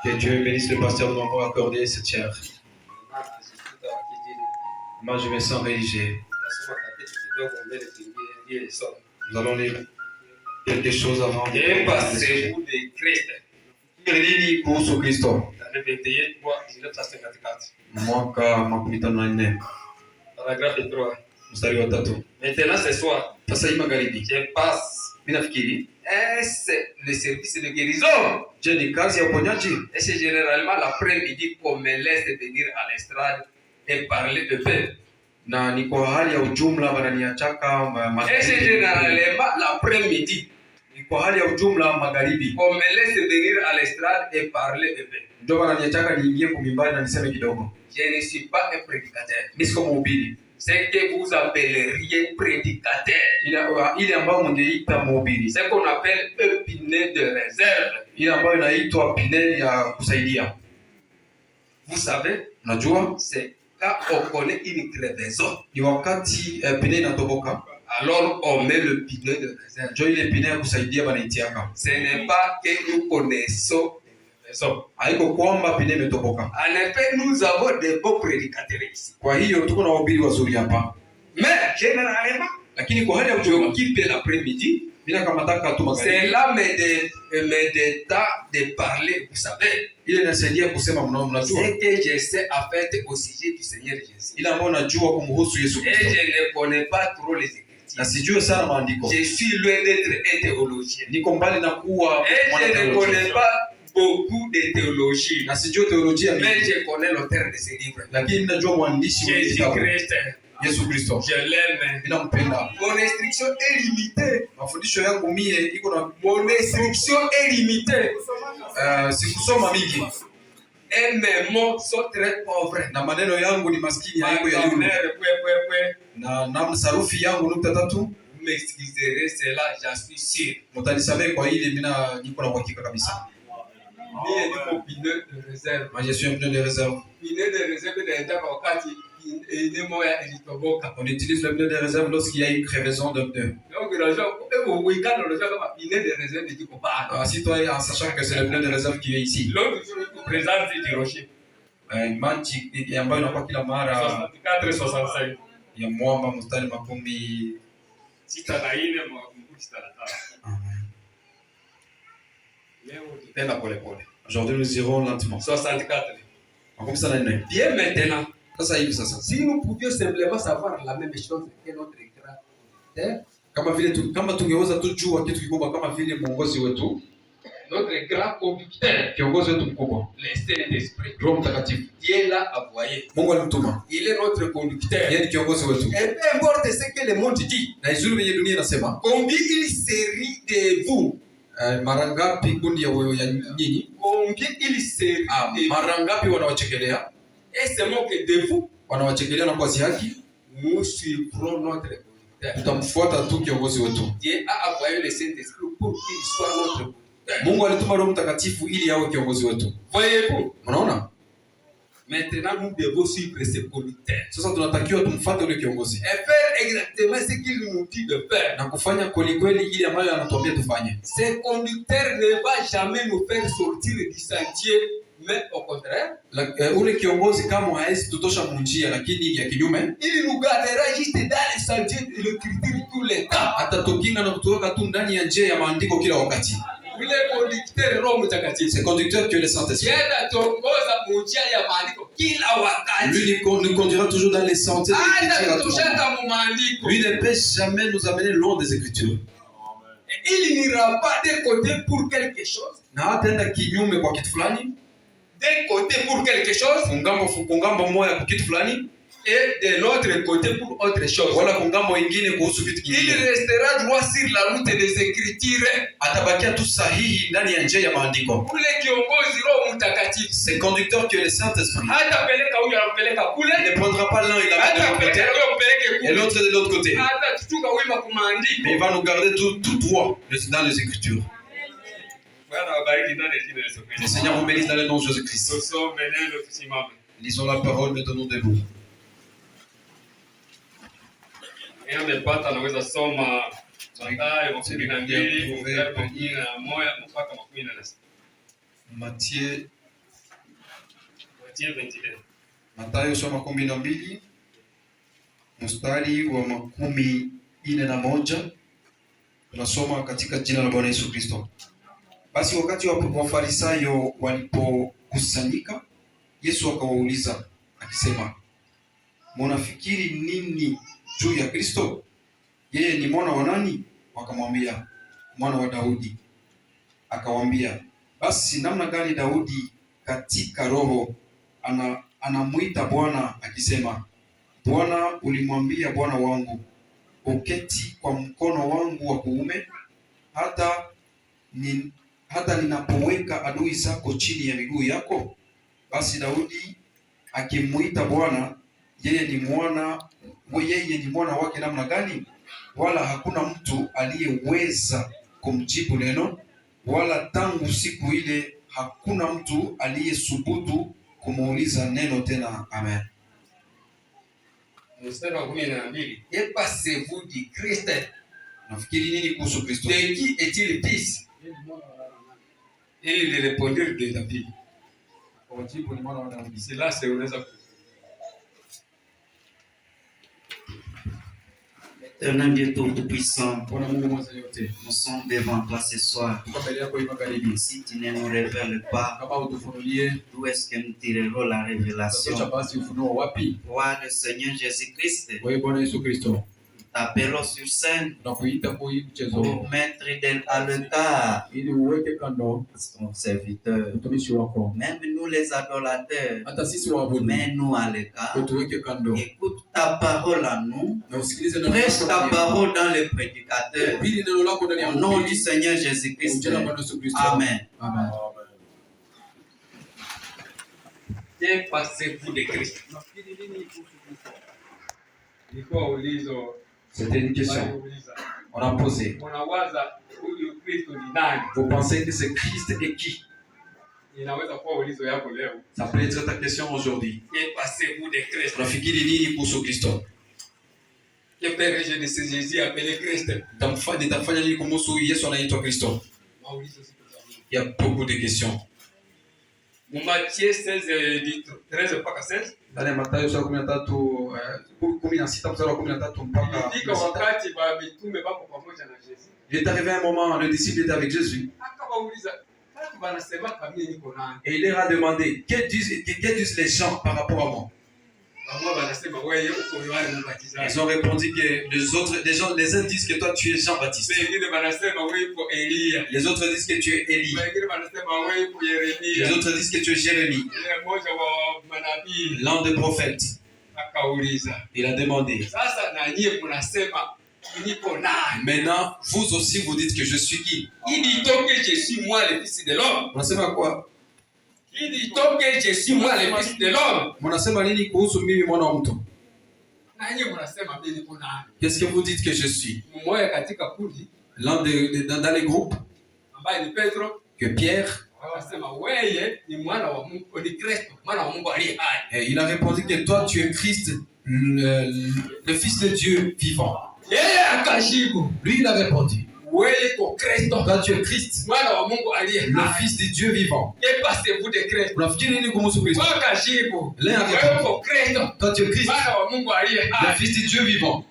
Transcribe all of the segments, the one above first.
Que Dieu bénisse le pasteur de m'avoir accordé cette chair. Moi, je me sens religieux. Nous allons lire quelque chose avant de passer de Christ. Ili kuhusu Kristo. Mwaka makumi tano na nne. Paragraphe 3. Mstari wa 3. Maintenant ce soir, sasa hii magharibi, je passe. Mimi nafikiri Est-ce le service de guérison? Je ni kazi ya uponyaji? Et c'est généralement l'après-midi qu'on me laisse venir à l'estrade et parler de paix. Na ni kwa hali ya ujumla wananiachaka Et c'est généralement l'après-midi. Ni kwa hali ya ujumla magharibi qu'on me laisse venir à l'estrade et parler de paix. Ndio wananiachaka niingie kumimbani na niseme kidogo. Je ne suis pas un prédicateur. Mimi siko mhubiri. C'est que vous appelleriez prédicateur. Ile ambayo mngeita mhubiri. C'est qu'on appelle un pinet de réserve. Ile ambayo inaitwa pinet ya kusaidia. Vous savez, unajua, c'est quand on connaît une crevaison. Ni wakati pinet inatoboka. Alors on met le pinet de réserve. Ndio ile pinet ya kusaidia banaitiaka. Ce n'est pas que nous connaissons. Haiko kwamba pinet imetoboka. En effet, nous avons des beaux prédicateurs ici. Kwa hiyo tuko na wahubiri wazuri hapa. Mais généralement, lakini kwa hali ya ujumla, quitter l'après-midi, bila kama nataka tu magharibi. C'est là mais de parler, vous savez. Ile inasaidia kusema mnajua. C'est que je sais en fait au sujet du Seigneur Jésus. Ile ambayo najua kumhusu Yesu Kristo. Et je ne connais pas trop les écritures. Na sijui sana maandiko. Je suis loin d'être un théologien. Niko mbali na kuwa et je ne connais pas beaucoup de théologie. Na sijui teolojia, mais je connais l'auteur de ce livre. Lakini najua mwandishi wa Jésus Christ. Yesu Kristo. Je l'aime. Ninampenda. Mon instruction est limitée. Mafundisho yangu mie iko na Mon instruction est limitée. Sikusoma mingi. Et mes mots sont très pauvres. Na maneno yangu ni maskini haiko ya yule. Na sarufi yangu nukta tatu. Vous m'excuserez cela, j'en suis sûr. Mutanisamehe kwa ile mina niko na uhakika kabisa. Mie niko pneu de réserve. Moi je suis un pneu de réserve. Pneu de réserve ndio wakati ine moya ilitoboka. On utilise le pneu de réserve lorsqu'il y a une crevaison d'un pneu. Donc kama pneu de réserve ndiko bado. Si toi en sachant que c'est le pneu de réserve qui est ici. L'autre jour tu présentes Hiroshima. Maji ambayo inakuwa kila mara 64-65 ya mwamba mstari makumi 64 Amen. Leo tutaenda pole pole. Aujourd'hui nous irons lentement. 64. Makumi sana nne. Bien maintenant. Sasa hivi sasa. Si nous pouvions simplement savoir la même chose que notre grand terre. Kama tungeweza tu jua kitu kikubwa kama vile mwongozi wetu, notre grand conducteur, kiongozi wetu mkubwa, le Saint-Esprit, Roho Mtakatifu, Dieu l'a envoyé. Mungu alimtuma. Il est notre conducteur. Yeye ni kiongozi wetu. Et peu importe ce que le monde dit, na izuri venye dunia inasema, combien il se rit de vous, mara ngapi kundi ya nyinyi, combien il se rit de mara ngapi wanawachekelea, et se moque de vous, wanawachekelea na kwa haki, nous suivrons notre conducteur. Tutamfuata tu kiongozi wetu. Dieu a envoyé le Saint-Esprit pour qu'il soit notre conducteur. Mungu alituma Roho Mtakatifu ili awe kiongozi wetu. Voyez-vous? Unaona? Maintenant nous devons suivre ce conducteur. Sasa tunatakiwa tumfuate yule kiongozi. Et faire exactement ce qu'il nous dit de faire. Na kufanya kweli kweli ile ambayo anatuambia tufanye. Ce conducteur ne va jamais nous faire sortir du sentier, mais au contraire, ule kiongozi kama haezi tutosha munjia, lakini ya kinyume, il nous gardera juste dans le sentier de l'écriture tout le temps. Atatukinga na kutuweka tu ndani ya njia ya maandiko kila wakati. Ule conducteur Roho Mtakatifu. C'est conducteur que le Saint-Esprit. Yeye anatongoza munjia ya maandiko kila wakati. Lui nous conduira toujours dans les sentiers de l'écriture. Lui ne peut jamais nous amener loin des Écritures. Il n'ira pas de côté pour quelque chose. Na hataenda kinyume kwa kitu fulani. D'un côté pour quelque chose. Kungambo moja kwa kitu fulani. Et de l'autre côté pour autre chose. Wala kungambo ingine kuhusu vitu kingine. Il restera droit sur la route des Écritures. Atabakia tu sahihi ndani ya njia ya maandiko. Ule kiongozi Roho Mtakatifu. C'est conducteur que le Saint-Esprit. Hatapeleka huyu anampeleka kule. Il ne prendra pas l'un et l'autre côté. Et l'autre de l'autre côté. Hatatuchuka wima kwa maandiko. Mais il va nous garder tout droit dans les Écritures. Le Seigneur vous bénisse dans le nom de Jésus-Christ. Lisons la parole, mettons-nous debout. Matthieu 21. Mathayo soma 12 mstari wa 41. Tunasoma katika jina la Bwana Yesu Kristo. Basi wakati Wafarisayo walipokusanyika, Yesu akawauliza akisema, "Mnafikiri nini juu ya Kristo? Yeye ni mwana wa nani?" Wakamwambia, "Mwana wa Daudi." Akawaambia, "Basi namna gani Daudi katika roho anamuita Bwana akisema, Bwana, ulimwambia Bwana wangu, uketi kwa mkono wangu wa kuume hata ninapoweka adui zako chini ya miguu yako?" Basi Daudi akimuita Bwana, yeye ni mwana wake namna gani? Wala hakuna mtu aliyeweza kumjibu neno, wala tangu siku ile hakuna mtu aliyesubutu kumuuliza neno tena. Amen. Mstari wa 12. Et passez-vous du Christ? Nafikiri nini kuhusu Kristo? De qui est-il fils? Il répondit de David. C'est là c'est unaweza Éternel Dieu Tout-Puissant, nous sommes devant toi ce soir. Si tu ne nous révèles pas, d'où est-ce que nous tirerons la révélation? Toi, le Seigneur Jésus-Christ, nous t'appelons sur scène tunakuita kwa hii mchezo pour mettre à l'écart ili uweke kando ton serviteur. mtumishi wako, Même nous les adorateurs, hata sisi waabudu mets-nous à l'écart. tuweke kando Écoute ta parole à nous. na usikilize neno Prêche ta lako. parole dans les prédicateurs. Hili neno lako ndani ya Au nom du mhubiri. Seigneur Kwa Jésus-Christ. jina la Bwana Yesu Kristo. Amen. Amen. Que pensez-vous de Christ? Ilikuwa ulizo C'était une question. waliuliza. On a posé. Unawaza huyu Kristo ni nani? Vous pensez que c'est Christ et qui? Inaweza kuwa ulizo yako leo. Ça peut être ta question aujourd'hui. Que pensez-vous de Christ? Unafikiri nini kuhusu Kristo? Que peux-je de ce Jésus appelé Christ? Nitafanya nini kuhusu Yesu anaitwa Kristo? Maulizo siku za leo. Il y a beaucoup de questions. Matthieu 16 du 13 mpaka 16. Ndani ya Mathayo sura 16 mstari wa 13 mpaka Ilifika wakati wa mitume bako pamoja na Yesu. Il est arrivé un moment, le disciple était avec Jésus Akawauliza, "Watu wanasema kama mimi niko nani?" et il leur a demandé que disent les gens par rapport à moi. Wao wanasema wewe uko Yohana Mbatizaji. Ils ont répondu que les uns disent que toi tu es Jean-Baptiste. Wengine wanasema wewe uko Elia. Les autres disent que tu es Élie. Wengine wanasema wewe uko Les Yeremia. autres disent que tu es Jérémie, Yule mmoja wa manabii l'un des prophètes. akauliza, Il a demandé. "Sasa na nyie mnasema niko nani?" Maintenant, vous aussi vous dites que je suis qui? Il dit donc que je suis moi le fils de l'homme. Unasema quoi? Il dit donc que je suis moi le fils de l'homme. Mnasema nini kuhusu mimi mwana wa mtu? Na nyie mnasema mimi niko nani? Qu'est-ce que vous dites que je suis? Mmoja katika kundi L'un dans les groupes ambaye ni Petro que Pierre, akasema wewe ni mwana wa Mungu, ni Kristo, mwana wa Mungu aliye hai. et il a répondu que toi tu es Christ, le Fils de Dieu vivant. Yeye akajibu, Lui il a répondu, wewe uko Kristo, toi tu es Christ, mwana wa Mungu aliye le hai. Fils de Dieu vivant. Que pensez-vous de Kristo? Unafikiri nini kuhusu Kristo? Akajibu, L'un a wewe répondu, uko Kristo, toi tu es Christ, mwana wa Mungu aliye le hai. Fils de Dieu vivant.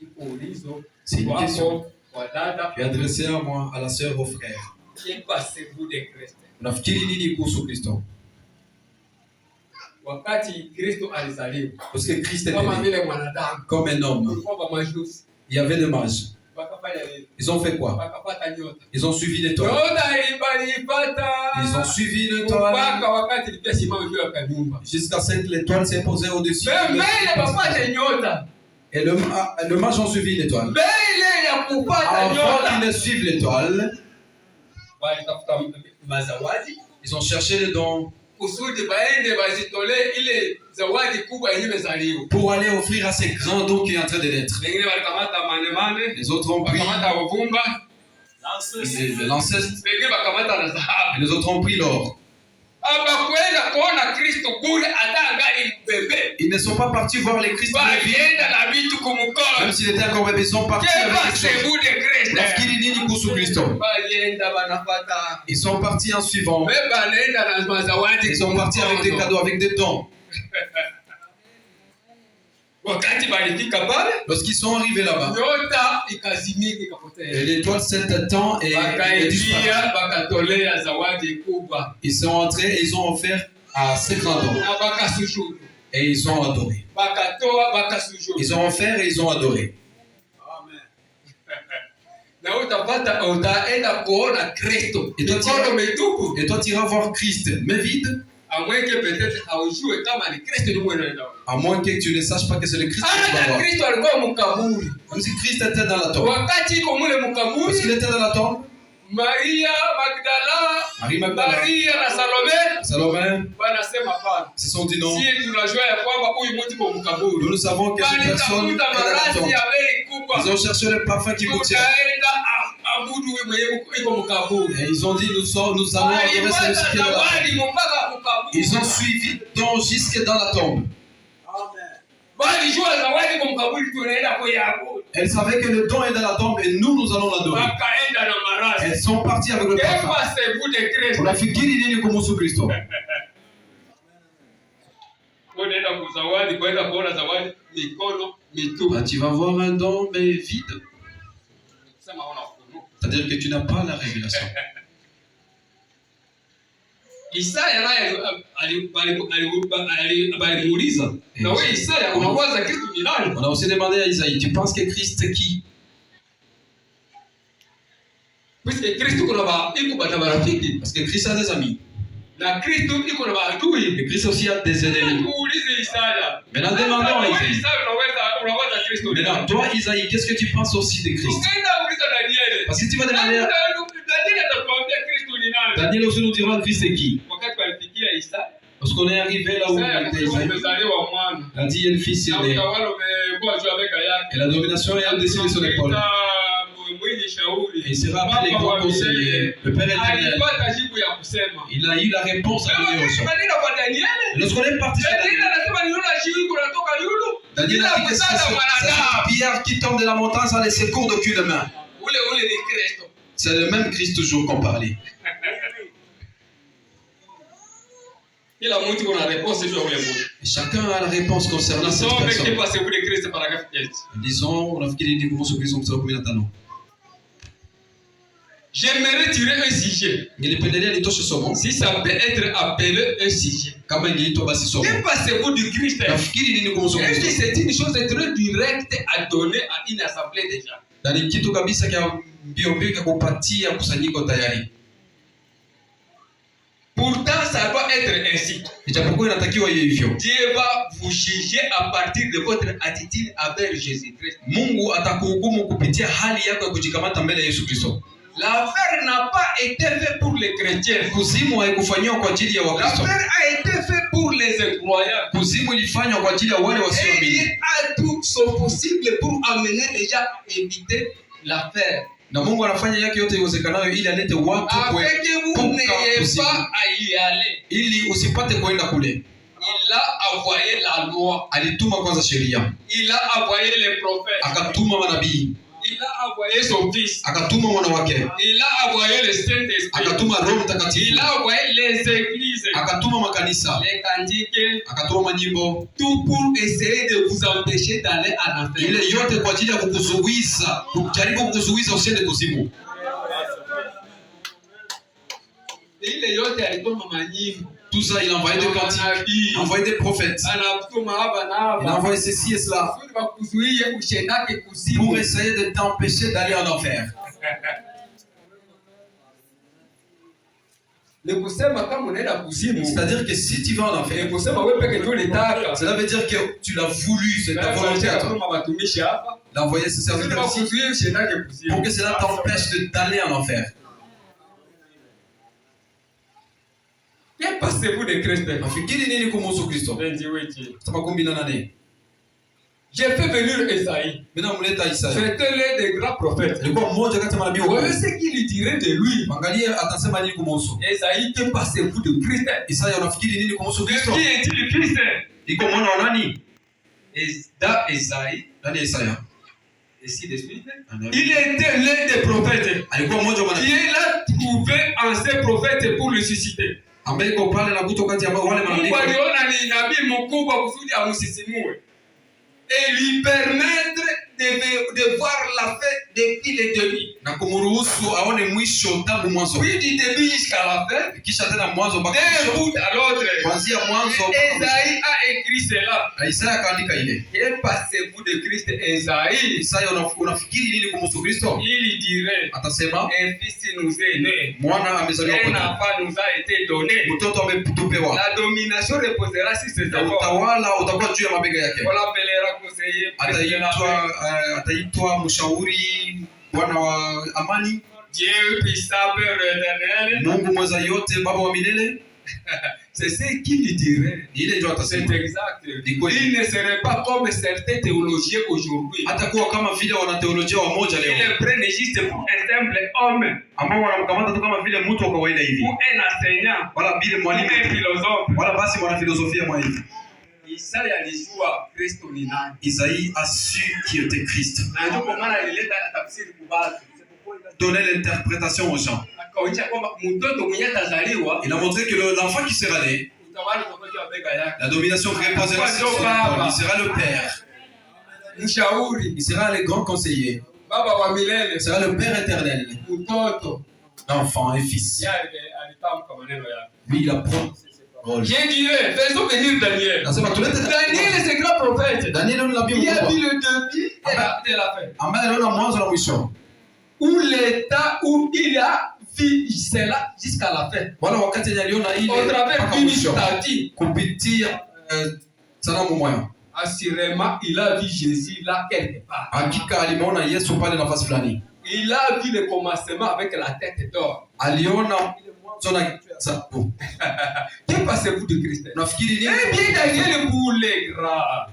Iko ulizo C'est une question. wako wa dada, Tu es adressé à moi, à la sœur, au frère. que pensez-vous de Kristo? Unafikiri nini kuhusu Kristo? Wakati Kristo alizaliwa Parce que Christ était kama né vile mwanadamu, comme un homme. kulikuwa kwa majusi Il y avait des mages. wakafanya nini? Ils ont fait quoi? Wakapata nyota. Ils ont suivi l'étoile. Nyota ilipata Ils ont suivi l'étoile mpaka wakati ilipia simama juu ya kanyumba. jusqu'à ce que l'étoile s'est posée au-dessus. Mbele wapate nyota, Et le mage ont suivi l'étoile. mbele ya kupata Avant nyota qu'ils ne suivent l'étoile, walitafuta mazawadi ils ont cherché les dons kusudi baende bazitolee ile zawadi kubwa yenye imezaliwa. pour aller offrir à ces grands dons qui est en train de naître. Wengine walikamata manemane, Les autres ont pris wakamata uvumba, l'anceste wengine wakamata na dhahabu. et les autres ont pris l'or. Hawakwenda kuona Kristo kule hata angali bebe. Ils ne sont pas partis voir les Christ de vie, Walienda na vitu kumkono. même s'il était encore bébé, ils sont partis avec quelque chose. Pensez-vous de Kristo? Nafikiri nini kuhusu Kristo? Walienda wanapata. Ils sont partis en suivant. Walienda na mazawadi. Ils sont partis avec des cadeaux, avec des dons. Wakati walifika pale, Lorsqu'ils sont arrivés là-bas, nyota ikazimika et ikapotea. l'étoile s'éteint et disparaît. Wakaingia wakatolea zawadi kubwa Ils sont entrés et ils ont offert à ces grands dons. na wakasujudu. Et ils ont adoré. Wakatoa wakasujudu. Ils ont offert et ils ont adoré. Na utaenda kuona Kristo Et toi, mikono mitupu, Et toi, tu iras voir Christ, mais vide, amweke peut-être haujue kama ni Kristo ni mwenendo. à moins que tu ne saches pas que c'est le Christ que tu vas Hata voir. Kristo alikuwa mkaburi. Comme si Christ était dans la tombe. Wakati iko mule Parce qu'il mkaburi, était dans la tombe, Maria Magdala, Marie Magdala, Maria na Salome Salomé wanasema pana. se sont dit non. Si tunajua ya kwamba huyu mtu kwa mkaburi. Nous savons que cette personne est Walitafuta dans la marashi tombe. ya bei kubwa. Ils ont cherché le parfum qui coûtait. Tutaenda abudu wewe mwenyewe iko mkaburi. Et ils ont dit nous allons adorer celui qui est dans la tombe. Zawadi mpaka mkaburi. Ils ont suivi donc jusque dans la tombe. Bali jua zawadi kwa mkaburi tunaenda kuiabudu. Elles savaient que le don est dans la tombe et nous allons l'adorer. Wakaenda na marashi. Elles sont parties avec le parfum. Pensez-vous de Kristo? Unafikiri nini kuhusu Kristo? Unaenda kuzawadi, kwenda kuona zawadi mikono mitupu. Tu vas voir un don mais vide. Sema una ufunuo. C'est-à-dire que tu n'as pas la révélation. Isaya naye alimuuliza, na wewe Isaya unawaza Kristo ni nani? On a aussi demandé à Isaïe, tu penses que Christ c'est qui? Puisque Kristo iko na marafiki, Parce que Christ a des amis. na Kristo iko na maadui. Et Christ aussi a des ennemis. Muulize Isaya. Maintenant demandons à Isaïe. Isaya unawaza Kristo ni nani? Maintenant, toi Isaïe, qu'est-ce que tu penses aussi de Christ? Ukaenda uuliza Danieli. Parce que tu vas demander à Danieli atakwambia Kristo ni nani? Daniel aussi nous dira Christ c'est qui? Wakati walifikia Isaya, Lorsqu'on est arrivé là où Isaya était Isaïe, amezaliwa mwana. il a dit il y a une fille Na sur les... utawala umekuwa juu ya bega yake. Et la domination est au-dessus de son épaule. Mwenye shauri. Et il sera appelé les grands conseillers, le Père éternel. Alipata jibu ya kusema. Il a eu la réponse à donner au son. Tunaenda kwa Danieli. Lorsqu'on est parti chez Danieli Daniel, anasema niliona jibu kunatoka yulu. Daniel a dit que c'est cette pierre qui tombe de la montagne sans les secours d'aucune main. Ule ni Kristo. C'est le même Christ toujours qu'on parlait. Kila mtu kuna réponse juu ya ule mtu. Et chacun a la réponse concernant cette Some personne. kipa se kule Kristo paragraphe 8. Disons, unafikiri ni kuhusu Kristo mstari wa 15. J'aimerais tirer un sujet. Ningelipendelea nitoshe somo Si ça peut être appelé un sujet. kama ingeitwa basi somo. Que pensez-vous du Christ? Nafikiri nini kuhusu Est-ce que Kristo? c'est une chose très directe à donner à une assemblée déjà? Na ni kitu kabisa kia mbio mbio kia kupatia kusanyiko tayari. Pourtant, ça doit être ainsi. Ijapokuwa inatakiwa iwe hivyo. Dieu va vous juger à partir de votre attitude avec Jésus-Christ. Mungu atakuhukumu kupitia hali yako ya kujikamata mbele ya Yesu Kristo. L'affaire n'a pas été faite pour les chrétiens. Kuzimu haikufanywa kwa ajili ya Wakristo. L'affaire a été faite pour les incroyants. Kuzimu ilifanywa kwa ajili ya wale Et wasioamini. il a tout son possible pour amener déjà éviter l'affaire. Na Mungu anafanya yake yote iwezekanayo ili alete watu Afin que vous kuepuka n'ayez kuzimu, pas à y aller. ili usipate kuenda kule. Il a envoyé la loi. Alituma kwanza sheria, Il a envoyé les prophètes. akatuma manabii, Il a envoyé son fils. akatuma mwana wake, Il a envoyé le Saint-Esprit. akatuma Roho Il Mtakatifu, a envoyé les églises, akatuma makanisa, les cantiques, akatuma manyimbo, tout pour essayer de vous empêcher d'aller en enfer. ile yote kwa ajili ya kukuzuiza, kujaribu kukuzuiza usiende kuzimu. Ile yote alituma manyimbo. Tout ça, il a envoyé des cantiques, il a envoyé des prophètes, Anatuma hapa na il a hapa. envoyé ceci et cela Kusudi wakuzuie ushendake kuzimu. pour essayer de t'empêcher d'aller en enfer. Ni kusema kama unaenda kuzimu. C'est-à-dire que si tu vas en Ni enfer, kusema wewe peke ndio ulitaka. cela veut dire que tu l'as voulu, c'est ta volonté à toi. Kama watumishi hapa. D'envoyer ce Kusudi serviteur ici wakuzuie ushendake kuzimu. pour que cela t'empêche d'aller en enfer. Que pensez-vous de Christ? Nafikiri nini kumhusu Kristo? 28. Sema 18. J'ai fait venir Esaïe. Mimi namleta Isaya. C'était l'un des grands prophètes. Alikuwa mmoja kati ya manabii Vous voyez wakuu. ce qu'il dirait de lui. Angalia atasema nini kumhusu. Esaïe, que pensez-vous de Christ? Isaya, unafikiri nini kumhusu Kristo? Qui est-il Christ? Iko mwana wa nani? Dans Esaïe, Ndani ya Isaya. ainsi de suite. Il était l'un des prophètes. Alikuwa mmoja wa manabii. Dieu l'a trouvé en ces prophètes pour le susciter. Ambaye iko pale na kutoka kati ya wale manabii. Mungu aliona ni nabii mkubwa kusudi amsisimue. Et lui permettre de voir la fin depuis le début. Na kumruhusu aone mwisho tangu mwanzo. Puis du début jusqu'à la fin. Kisha tena mwanzo mpaka D'un mwisho. bout à l'autre. Kuanzia mwanzo. Esaïe a écrit cela. Na Isaya akaandika ile. Que passez-vous de Christ, Esaïe? Isaya, unafikiri nini kumhusu Kristo? Il dirait, Atasema un fils nous est né, mwana amezaliwa un kwetu. enfant nous a été donné. Mtoto ametupewa. La domination reposera sur ses Na épaules. utawala utakuwa juu ya mabega yake. On l'appellera conseiller, président de la paix. Ataitwa mshauri, bwana wa amani, Dieu puissant, Père éternel. Mungu mweza yote, baba wa milele. C'est ce qu'il dirait. Ni ile ndio C'est atasema. exact. Ni kweli. Il ne serait pas comme certains théologiens aujourd'hui. Hatakuwa kama vile wanateolojia wamoja Ils leo le prennent juste pour un simple homme, ambao wanamkamata tu kama vile mtu wa kawaida hivi, pour un enseignant, wala vile pour mwalimu, un philosophe. wala basi mwanafilosofia mwa hivi. Isaya alijua Kristo ni nani. Isaïe a su qui était Christ. Na ndio kwa maana alileta tafsiri kwa watu. Donner l'interprétation aux gens. Akaonyesha kwamba mtoto mwenye atazaliwa Il a montré que l'enfant qui sera né, utawala utakuwa juu ya bega yake. la domination reposera sur son épaule. Il sera le père. Mshauri, Il sera le grand conseiller. baba wa milele, Il sera le père éternel. mtoto. L'enfant et fils. Yeye Lui, il apprend. Je dirais, faisons venir Daniel. Nasema tulete Daniel est ce grand prophète. Daniel ni nabii Il a mkubwa vu le début et la fin. ambaye aliona mwanzo na mwisho. Où l'état où il a vu cela jusqu'à la fin. Wala wakati aliona ile Au travers mpaka d'une mwisho statue. kupitia sanamu moja. Assurément, il a vu Jésus là quelque part. Hakika alimuona Yesu pale nafasi fulani. Il a vu le commencement avec la tête d'or. Aliona ile mwanzo na sababu. Que pensez-vous de Christ? Nafikiri nini? Eh bien, Daniel, vous les grands,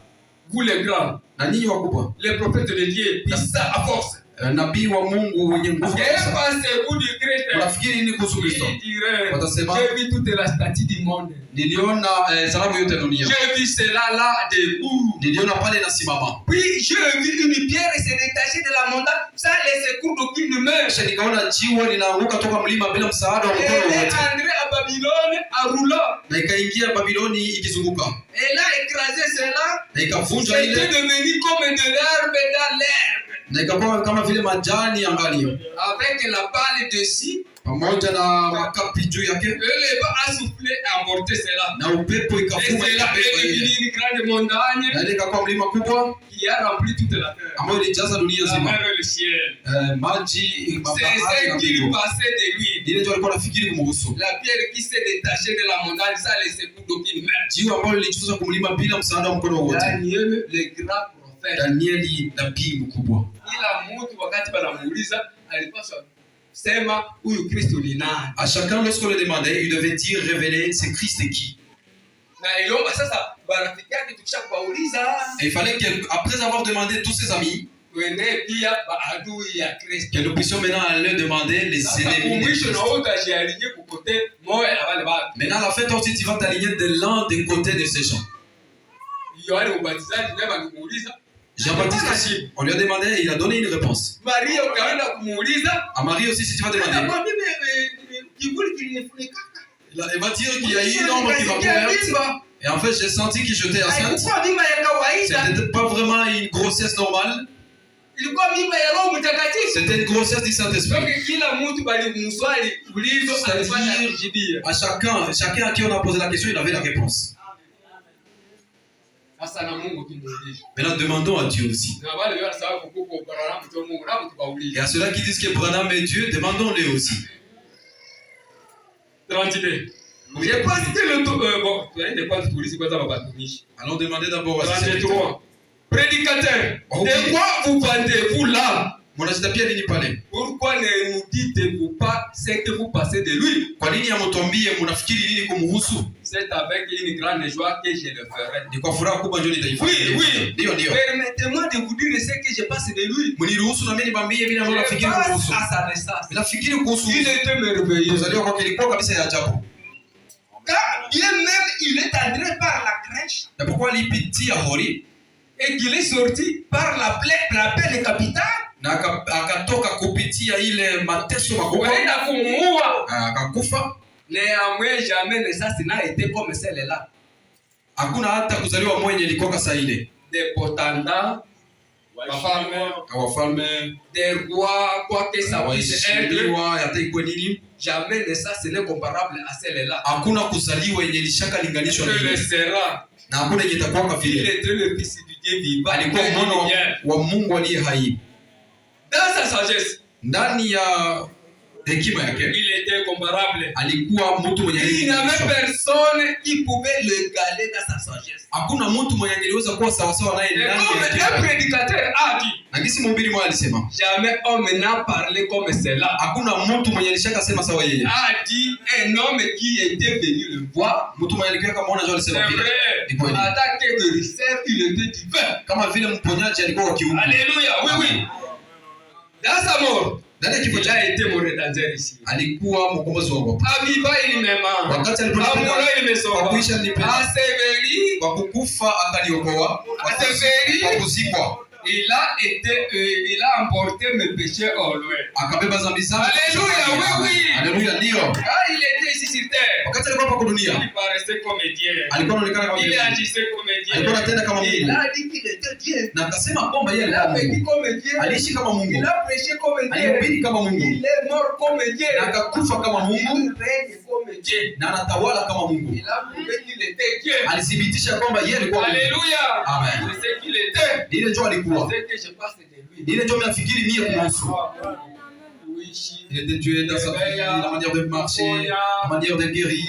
vous les grands, Na nyinyi wakubwa, les prophètes de Dieu, puissants à force. nabii wa Mungu wenye nguvu Que kabisa. pensez-vous du Christ? Unafikiri nini kuhusu Kristo? Il dirait, Watasema, j'ai vu toute la statue du monde. niliona sanamu yote ya dunia. J'ai vu cela là debout. Niliona pale inasimama. Puis j'ai vu une pierre se détacher de la montagne sans les secours d'aucune main. Kisha nikaona jiwe linaanguka toka mlima bila msaada wa mkono Elle est wowote. entrée à Babylone en roulant. Na ikaingia Babiloni ikizunguka. Elle a écrasé cela. Na ikavunja C'était ile devenu comme de l'herbe dans l'herbe. na ikakuwa kama vile majani angali Avec la balle dessus. pamoja na makapi juu yake Le vent a soufflé et emporté cela. na upepo Et ikavuma cela est ikabeba devenu ile. une grande montagne Na ile ikakuwa mlima kubwa qui a rempli toute la terre. ambayo ilijaza dunia La nzima. mer et le ciel. Maji, C'est bahari ce na qu'il mbingu. passait de lui. Ile ndio alikuwa anafikiri kumhusu. La pierre qui s'est détachée de la montagne sans les secours d'aucune main. Jiwe ambalo lilijifunza kumlima bila msaada wa mkono wowote. Daniel, le grand prophète. Danieli nabii mkubwa. Ila mtu wakati banamuuliza alipaswa sema huyu Kristo ni nani? À chacun lorsqu'on le demandait, il devait dire révéler c'est Christ et qui. Na ilomba sasa barafiki yake tukishakauliza Et il fallait qu'après avoir demandé tous ses amis, wende pia baadui ya Kristo. que nous puissions maintenant leur demander les ennemis de Mwisho Christ. na wote ajialinye kukote moya na wale watu. Maintenant, à la fin, toi aussi, tu vas t'aligner de l'un des côtés de ces gens. Yohane Mbatizaji naye balimuuliza Jean-Baptiste aussi, on lui a demandé, il a donné une réponse. Maria ukaenda kumuuliza À Marie aussi, si tu vas demander, kivuli kilinifunika. elle va dire qu'il y a eu une ombre qui m'a couverte. Et en fait, j'ai senti qu'il jetait enceinte. Haikuwa mimba ya kawaida. C'était pas vraiment une grossesse normale. Ilikuwa mimba ya Roho Mtakatifu. C'était une grossesse du Saint-Esprit. Donc kila mtu balimuswali ulizo alifanya jibia. À chacun à qui on a posé la question, il avait la réponse. Sasa na Mungu tumuulize. Maintenant, demandons à Dieu aussi. Na wale wanasema kuko Branham to Mungu na tukaulize. Et à ceux-là qui disent que Branham est Dieu, demandons-les aussi. 32. Je pense que le bon, tuende kwanza tuulize kwanza watumishi. Allons demander d'abord à ces 33. Prédicateur, de quoi vous vendez-vous là? Mnajitapia nini pale? Pourquoi ne nous dites-vous pas ce que vous pensez de lui? Kwa nini hamtuambie mnafikiri nini kumhusu? C'est avec une grande joie que je le ferai. Ni kwa furaha kubwa ndio nitaifanya. Oui. Ndio. Permettez-moi de vous dire ce que je pense de lui. Mniruhusu na mimi niwaambie vile ambavyo Je nafikiri pense kumhusu. à sa naissance. Nafikiri kuhusu Il était merveilleux. kuzaliwa kwake ilikuwa kabisa ya ajabu. Car bien même il est entré par la crèche Na pourquoi alipitia hori et qu'il est sorti par la plaie capitale. na akatoka kupitia ile mateso makubwa Waenda kumuua. akakufa. Néanmoins, jamais naissance n'a été comme celle-là. Hakuna hata kuzaliwa mwenye ilikuwa kasa ile. Des potendats, Wafalme, des rois, quoi que ça puisse être. waheshimiwa, hata ikuwe nini, Jamais naissance n'est comparable à celle-là. hakuna kuzaliwa yenye ilishaka linganishwa na Que le ile. sera. Na hakuna yenye itakuwa kama Il vile. était le fils du Dieu vivant. Alikuwa mwana wa Mungu aliye hai. Dans sa sagesse, Ndani ya hekima yake il était comparable. alikuwa mtu mwenye Il n'y avait hekima. personne qui pouvait le galer dans sa sagesse. Hakuna mtu mwenye angeliweza kuwa sawa sawa naye Et ndani comme ya un hekima. prédicateur a dit, Na kisi mhubiri mmoja alisema, jamais homme n'a parlé comme cela. hakuna mtu mwenye alishaka sema sawa yeye. A dit un homme qui était venu le voir. Mtu mwenye alikuwa kama ona C'est alisema vile. Ni vrai. kweli. En tant que guérisseur, il était divin. Kama vile mponyaji alikuwa wa kiungu. Alléluia, oui, oui. Dans sa mort, Ndani ya kifo il chake a été mon rédempteur ici. alikuwa mkombozi wangu. En vivant, il m'aima. Wakati En alipokufa mourant, il me kwa sauva. kuisha nilipenda. Enseveli, Kwa kukufa akaniokoa. Kwa kuzikwa il a emporté mes péchés au loin. akabeba dhambi zangu. Alléluia, oui, oui. Haleluya, ndio. Quand il était ici sur terre, Wakati alikuwa hapa kwa dunia il paraissait comme Dieu. alikuwa anaonekana kama Il Mungu. agissait comme Dieu. Alikuwa anatenda kama Il Mungu. a dit qu'il était Dieu. Na akasema kwamba yeye Il alikuwa a vécu Mungu. comme Dieu. Aliishi kama Mungu. Il a prêché comme Dieu. Alihubiri kama Mungu. Il est mort comme Dieu. Na akakufa kama Mungu. Il règne comme Dieu. na anatawala kama Mungu. Il a prouvé qu'il était Dieu. Alithibitisha kwamba yeye alikuwa Mungu. Alléluia. Amen. C'est ce qu'il était. Ile ndio alikuwa. C'est que je pense de lui. Ile ndio nafikiri mie kuhusu. Il était Dieu dans sa vie, la manière de marcher, la manière de guérir.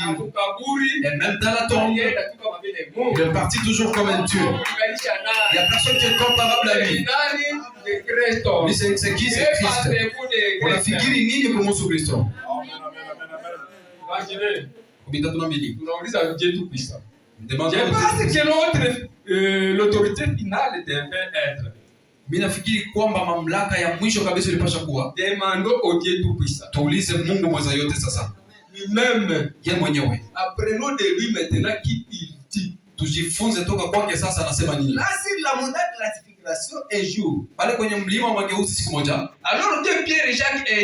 Et même dans la tombe, il est parti toujours comme un Dieu. Il n'y a personne qui est comparable à lui. Mais c'est qui? C'est Christ. Unafikiri nini kuhusu Kristo? Je pense que l'autorité finale devait être. Mimi nafikiri kwamba mamlaka ya mwisho kabisa ilipaswa kuwa Demandons au Dieu tout-puissant. tuulize Mungu mweza yote sasa. Lui-même. Yeye mwenyewe. Apprenons de lui maintenant qui il dit. Tujifunze toka kwake sasa anasema nini. Là sur la montagne de la transfiguration un jour. Pale kwenye mlima wa mageuzi siku moja. Alors que Pierre et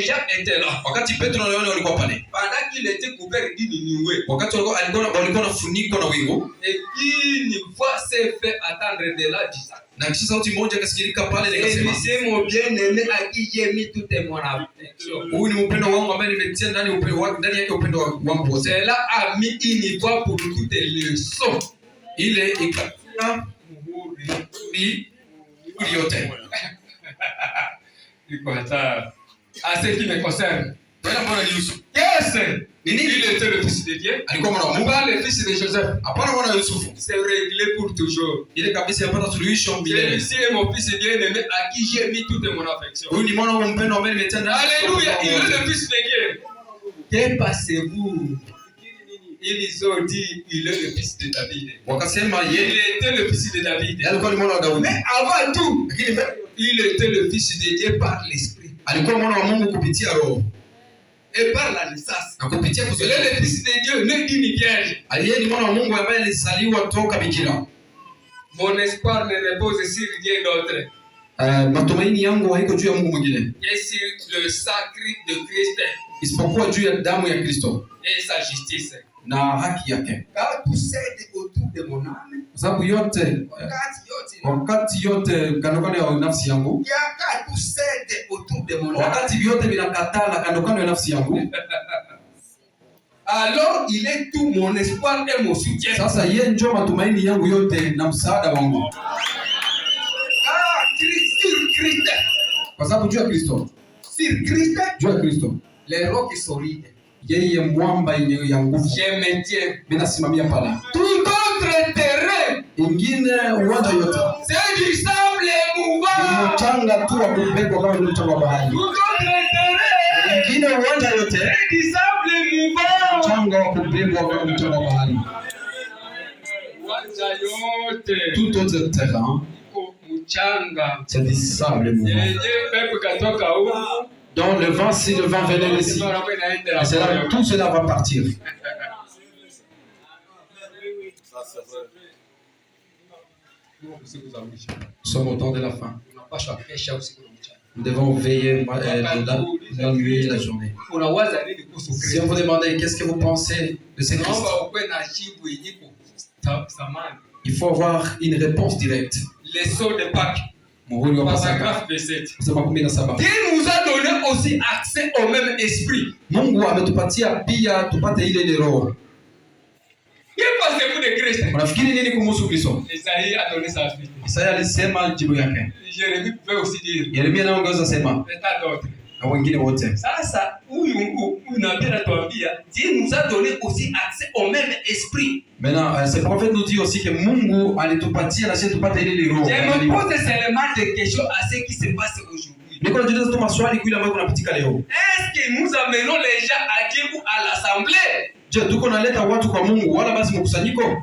Jacques étaient là. Wakati Petro na Yohana walikuwa pale. Pendant qu'il était couvert d'une nuée. Wakati walikuwa nafunikwa na wingu. Et une voix s'est fait attendre de là disant. Na kisha sauti moja ikasikilika pale ikasema, c'est mon bien-aimé à qui j'ai mis toute mon affection. Huyu ni mpendo wangu ambaye nimetia ndani yake upendo wangu wote. Cela a mis une voix pour toutes les leçons. Ile ikatia muhuri yote. Iko hata à ce qui me concerne. Bwana mwana ni Yusufu. Yes. Nini? Il était le fils de Dieu. Alikuwa mwana wa Mungu. Pas le fils de Joseph. Hapana mwana wa Yusufu. C'est réglé pour toujours. Ile kabisa yapata suluhisho milele. Celui-ci est mon fils bien-aimé à qui j'ai mis toute mon affection. Huyu ni mwana wa mpendo ambaye nimetia ndani. Alléluia, il est le fils de Dieu. Que passez-vous? Ils ont dit il est le fils de David. Wakasema Il était le fils de David. Alikuwa ni mwana wa Daudi. Mais avant tout, il était le fils de Dieu par l'esprit. Alikuwa mwana wa Mungu kupitia roho. Et par la naissance. Na kupitia Il est le fils de Dieu, né d'une vierge. Aliye ni mwana wa Mungu ambaye alizaliwa toka bikira. Mon espoir ne repose sur rien d'autre. Matumaini yangu haiko juu ya Mungu mwingine. Et sur le sacré de Christ. Isipokuwa juu ya damu ya Kristo. Et sa justice. Na haki yake. Car tout cède autour de mon âme. Kwa sababu yote wakati yote kando ya nafsi yangu. Car tout cède autour de mon âme. Wakati vyote vinakatala kando ya nafsi yangu. Alors il est tout mon espoir et mon soutien. Sasa yeye ndio matumaini yangu yote na msaada wangu. Sur Christ. Kwa sababu juu ya Kristo. Sur Christ. Juu ya Kristo. Les rocs solides. Yeye mwamba yenye ya nguvu. Je me tiens. Mimi nasimamia pale. Tout autre terrain. Ingine uwanja yote. C'est du sable mouvant. Mchanga tu wa kubebwa kama vile mchanga wa bahari. Tout autre terrain. Ingine uwanja yote. C'est du sable mouvant. Mchanga wa kubebwa kama mchanga wa bahari. Uwanja yote. Tout autre terrain. Mchanga. C'est du sable mouvant. Yeye pepo katoka huko. Donc le vent, si le vent venait ici, tout cela va partir. Nous sommes au temps de la fin. Nous devons veiller la nuit et la journée. Si on vous demandait qu'est-ce que vous pensez de ces Christ, il faut avoir une réponse directe. Les sauts de Pâques. Paragraphe 27. Dieu nous a donné aussi accès au même esprit. Mungu ametupatia pia tupate ile ile roho. Que pensez-vous de Christ? Unafikiri nini kuhusu Kristo? Isaïe a donné sa suite. Isaya alisema jibu yake. Jérémie pouvait aussi dire. Yeremia naye ongeza sema. Peut-être d'autres. Na wengine wote. Sasa huyu nabii anatuambia Dieu nous a donné aussi accès au même esprit. Maintenant, ce prophète nous dit aussi que Mungu alitupatia na sisi tupate ile ile roho. Je me pose seulement des questions à ce qui se passe aujourd'hui. Niko najiuliza tu maswali kile ambayo kunapitika leo. Est-ce que nous amenons les gens à Dieu ou à l'assemblée? Je, tuko naleta watu kwa Mungu wala basi mkusanyiko?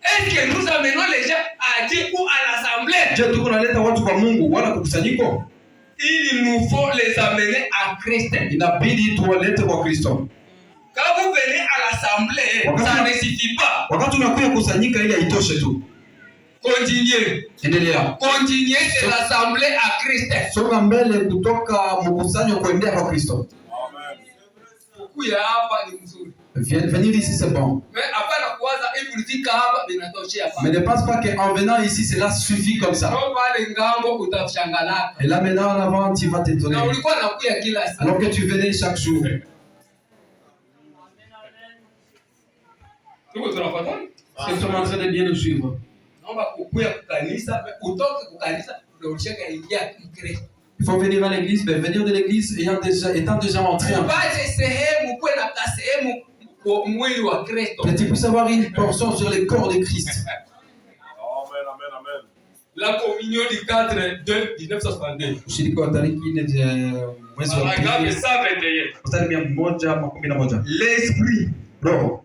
Est-ce que nous amenons les gens à Dieu ou à l'assemblée? Je, tuko naleta watu kwa Mungu wala kukusanyiko? Il nous faut les amener à Christ. Inabidi tuwalete kwa Kristo. Quand vous venez à l'assemblée, ça ne suffit pas. Wakati unakuja kusanyika ile haitoshe tu. Continuez. Endelea. Continuez de l'assemblée à Christ. Songa mbele kutoka mkusanyo kuendea kwa Kristo. Kuya hapa ni mzuri. Venir ici c'est bon. Mais hapana kuanza hivi ulifika hapa binatoshea hapa. Mais ne pense pas qu'en venant ici cela suffit comme ça. Ndio pale ngambo utashangaa. Et là maintenant en avant tu vas t'étonner. Na ulikuwa nakuya kila siku. Alors que tu venais chaque jour. Tuko tunafuata? Est-ce que nous sommes en train de bien nous suivre? Naomba kukuya kukanisa, utoke kukanisa ndio ulishaka ingia Kristo. Il faut venir à l'église, mais venir de l'église étant déjà entré en Baje sehemu kuwe na kasehemu kwa mwili wa Kristo. que tu puisses avoir une portion sur le corps de Christ. Amen. La communion du 4/2/1962. Ushirika wa tariki 4 mwezi wa Paragraphe pili 121. mstari 111. L'esprit, Roho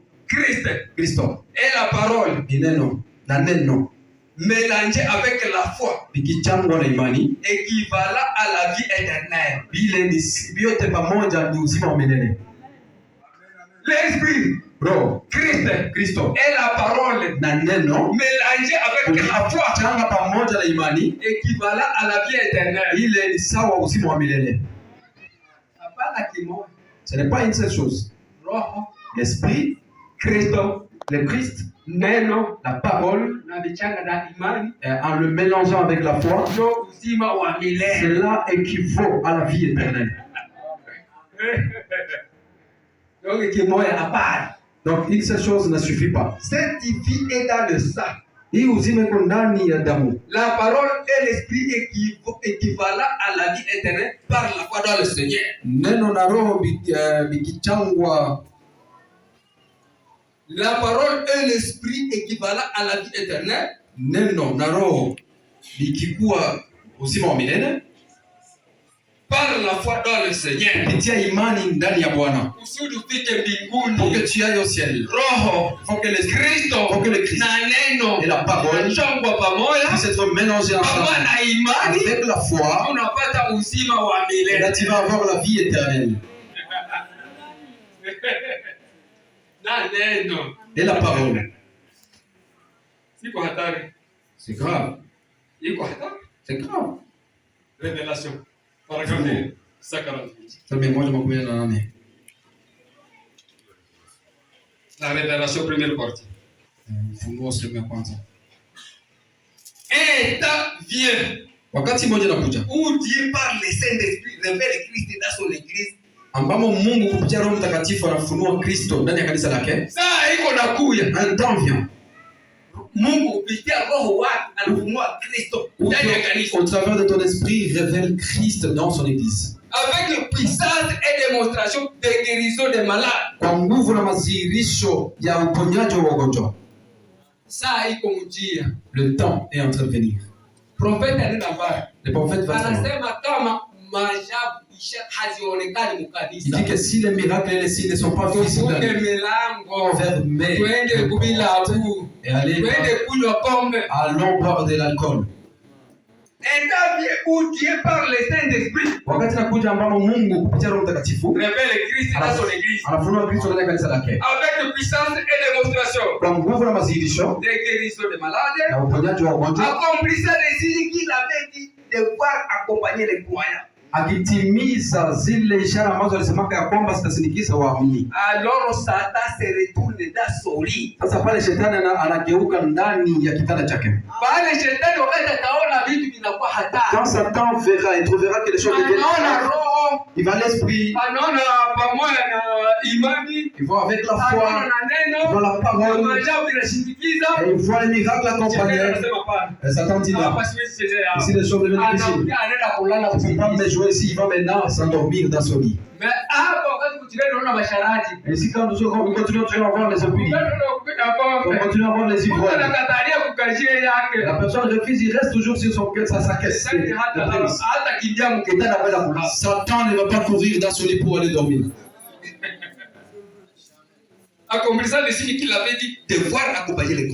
Kristo, et la parole ni neno na neno mélangé avec la foi vikichangwa na imani équivalent à la vie éternelle. vile ni vyote pamoja ni uzima wa milele. L'esprit, Roho, Kristo, et la parole na neno mélangé avec la foi vikichanga pamoja na imani équivalent à la vie éternelle. ile ni sawa uzima wa milele. Hapana kimoja. Ce n'est pas une seule chose. Roho, L'esprit, Kristo, le Christ, neno la parole, na vichanga na imani en le mélangeant avec la foi, ndio uzima wa milele. cela équivaut à la vie éternelle. Donc kimoja hapana. Donc une seule chose ne suffit pas. Cette vie est dans le sang. Hii uzima iko ndani ya damu. La parole et l'esprit équivalent à la vie éternelle par la foi dans le Seigneur. Neno na roho vikichangwa. La parole et l'esprit équivalent à la vie éternelle. Neno na roho vikikuwa uzima wa milele Par la foi dans le Seigneur. kupitia imani ndani ya Bwana. Kusudi ufike Pour mbinguni. que tu ailles au ciel. Roho, Faut que l'esprit, Kristo faut que le Christ na neno et la parole vinachangwa pamoja puissent être mélangés pamoja ensemble. na imani, Avec la foi, tunapata uzima wa là milele. tu vas avoir la vie éternelle. Na neno Et la parole. siko hatari, C'est grave. iko hatari. C'est grave. Révélation, paragraphe 148. Sasa moja makumi na nane. La révélation, première partie. Ufunuo sehemu ya kwanza. Un temps vient Wakati mmoja nakuja où Dieu par le Saint-Esprit révèle Christ dans son église. ambamo Mungu kupitia Roho Mtakatifu anafunua Kristo ndani ya kanisa lake. Saa iko nakuya. Un temps vient Mungu kupitia roho wake anafunua Kristo où ndani ya kanisa. au travers de ton esprit révèle Christ dans son église. Avec puissance et démonstration de guérison des malades. Kwa nguvu na madhihirisho ya uponyaji wa wagonjwa. Saa iko mjia. Le temps est en train de venir. Profeta anaenda mbali. Le prophète va dire, Anasema kama maajabu ishara hazionekani il mkanisa. dit que si les miracles et les signes ne sont pas visibles, Tufunge milango. fermez Twende kubilabu. et allez Twende kunywa pombe. allons boire de l'alcool. Un temps vient où Dieu par le Saint-Esprit Wakati nakuja ambamo Mungu kupitia Roho Mtakatifu révèle Christ dans son église. anafunua Kristo ndani ya kanisa lake. Avec puissance et démonstration Kwa nguvu na madhihirisho de guérison des malades. na uponyaji wa wagonjwa, Accomplissant les signes qu'il avait dit devoir accompagner les croyants. akitimiza zile ishara ambazo alisemaka ya kwamba zitasindikiza waamini. Alors Satan se retourne dans son lit. Sasa pale shetani anageuka ndani ya kitanda chake. Pale shetani wakati ataona vitu vinakuwa hatari. Quand Satan verra et trouvera que les choses deviennent Anaona graves, roho, il va l'esprit, anaona pamoja na imani, il va avec la anaona foi, na il neno, va la na parole, maajabu inashindikiza. et il voit les miracles Shetani accompagnés. anasema hapana. Et Satan dit là, Hapa siwezi chezea hapa. ici les choses deviennent difficiles. Anaambia anaenda kulala Tu ne peux pas me usingizi. jouer ici, il va maintenant s'endormir dans son lit. Mais hapa wakati kuchilea unaona masharati. Et ici, quand nous continuons à voir les oublis, on continue à voir les ivrognes. Anakatalia kukazia yake. La personne refuse, il reste toujours sur son cœur, sa caisse. Shetani hata kimbia mketani kwenda kulala. Satan ne va pas courir dans son lit pour aller dormir. Accomplissant les signes qu'il avait dit devoir accompagner les croyants.